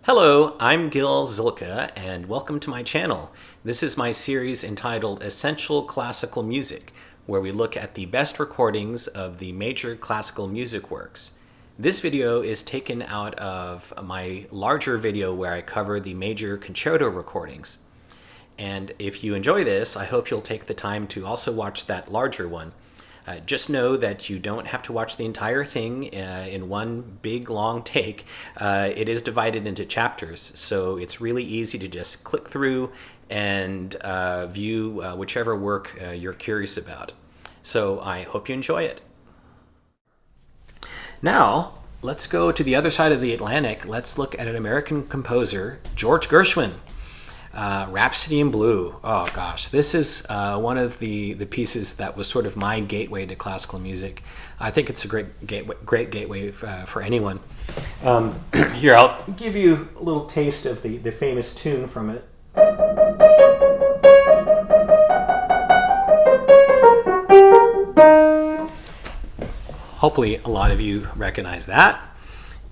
Hello, I'm Gil Zilkha, and welcome to my channel. This is my series entitled Essential Classical Music, where we look at the best recordings of the major classical music works. This video is taken out of my larger video where I cover the major concerto recordings. And if you enjoy this, I hope you'll take the time to also watch that larger one. Just know that you don't have to watch the entire thing in one big long take. It is divided into chapters, so it's really easy to just click through and view whichever work you're curious about. So I hope you enjoy it. Now, let's go to the other side of the Atlantic. Let's look at an American composer, George Gershwin. Rhapsody in Blue. Oh gosh, this is one of the pieces that was sort of my gateway to classical music. I think it's a great gateway for anyone. Here, I'll give you a little taste of the famous tune from it. Hopefully a lot of you recognize that.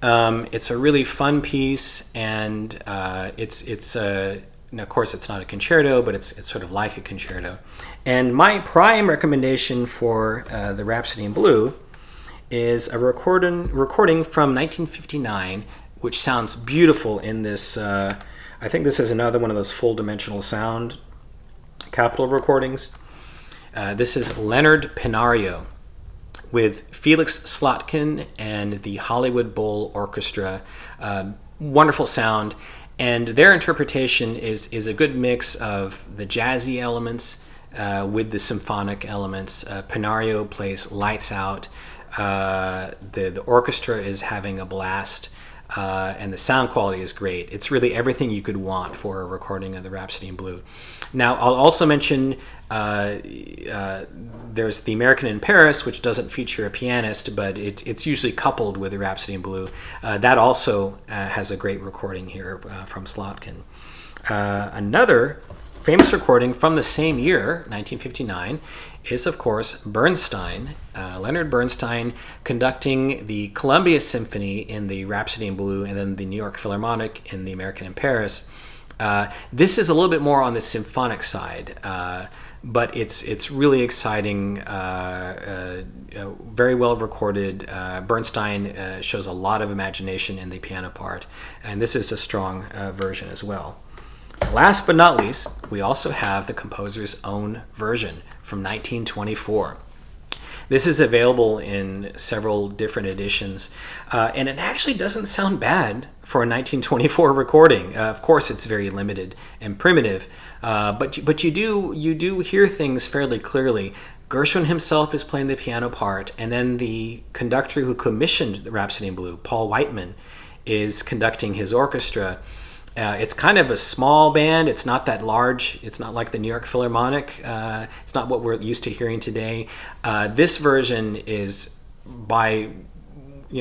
It's a really fun piece, and of course, it's not a concerto, but it's sort of like a concerto. And my prime recommendation for the Rhapsody in Blue is a recording from 1959, which sounds beautiful in this. I think this is another one of those full-dimensional sound Capitol recordings. This is Leonard Pinario with Felix Slotkin and the Hollywood Bowl Orchestra. Wonderful sound. And their interpretation is a good mix of the jazzy elements with the symphonic elements. Pinario plays lights out. The orchestra is having a blast, and the sound quality is great. It's really everything you could want for a recording of the Rhapsody in Blue. Now, I'll also mention there's the American in Paris, which doesn't feature a pianist, but it's usually coupled with the Rhapsody in Blue. That also has a great recording here from Slotkin. Another famous recording from the same year, 1959, is, of course, Bernstein, Leonard Bernstein, conducting the Columbia Symphony in the Rhapsody in Blue and then the New York Philharmonic in the American in Paris. This is a little bit more on the symphonic side, but it's really exciting, very well recorded. Bernstein shows a lot of imagination in the piano part, and this is a strong version as well. Last but not least, we also have the composer's own version from 1924. This is available in several different editions, and it actually doesn't sound bad for a 1924 recording. Of course, it's very limited and primitive, but you do hear things fairly clearly. Gershwin himself is playing the piano part, and then the conductor who commissioned the Rhapsody in Blue, Paul Whiteman, is conducting his orchestra. It's kind of a small band. It's not that large. It's not like the New York Philharmonic. It's not what we're used to hearing today. This version is, by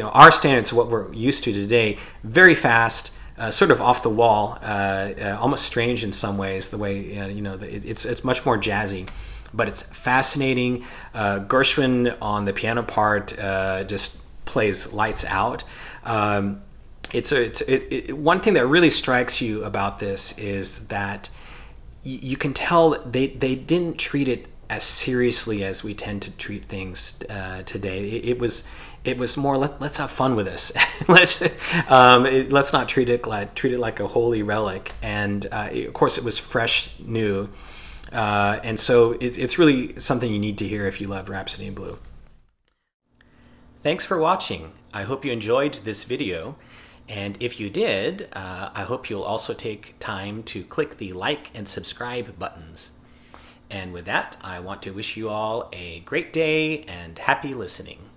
our standards, what we're used to today, very fast, sort of off the wall, almost strange in some ways. The way it's much more jazzy, but it's fascinating. Gershwin on the piano part just plays lights out. One thing that really strikes you about this is that you can tell that they didn't treat it as seriously as we tend to treat things today. It was more let's have fun with this. let's not treat it like a holy relic. And of course, it was fresh, new, and so it's really something you need to hear if you love Rhapsody in Blue. Thanks for watching. I hope you enjoyed this video. And if you did, I hope you'll also take time to click the like and subscribe buttons. And with that, I want to wish you all a great day and happy listening.